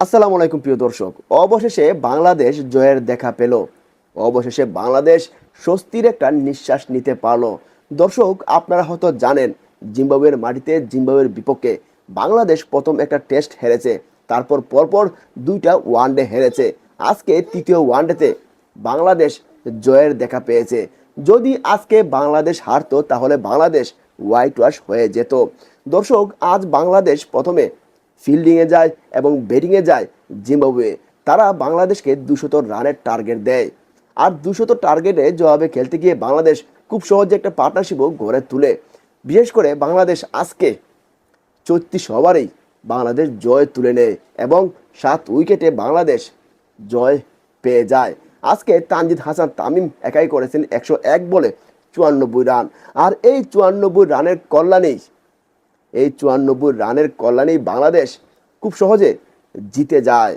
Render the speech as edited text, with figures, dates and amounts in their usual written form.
আসসালামু আলাইকুম প্রিয় দর্শক। অবশেষে বাংলাদেশ জয়ের দেখা পেল। অবশেষে বাংলাদেশ স্বস্তির একটা নিঃশ্বাস নিতে পারল। দর্শক, আপনারা হয়তো জানেন, জিম্বাবুয়ের মাটিতে জিম্বাবুয়ের বিপক্ষে বাংলাদেশ প্রথম একটা টেস্ট হেরেছে। তারপর পরপর দুইটা ওয়ানডে হেরেছে। আজকে তৃতীয় ওয়ানডেতে বাংলাদেশ জয়ের দেখা পেয়েছে। যদি আজকে বাংলাদেশ হারতো তাহলে বাংলাদেশ হোয়াইট ওয়াশ হয়ে যেত। দর্শক, আজ বাংলাদেশ প্রথমে ফিল্ডিংয়ে যায় এবং ব্যাটিংয়ে যায় জিম্বাবুয়ে। তারা বাংলাদেশকে 200 রানের টার্গেট দেয়। আর 200 টার্গেটে জবাবে খেলতে গিয়ে বাংলাদেশ খুব সহজে একটা পার্টনারশিপও গড়ে তুলে। বিশেষ করে বাংলাদেশ আজকে 34 ওভারেই বাংলাদেশ জয় তুলে নেয় এবং 7 উইকেটে বাংলাদেশ জয় পেয়ে যায়। আজকে তানজিদ হাসান তামিম একাই করেছেন 101 বলে 94 রান। আর এই 94 রানের কল্যাণেই এই 94 রানের কল্যাণেই বাংলাদেশ খুব সহজে জিতে যায়।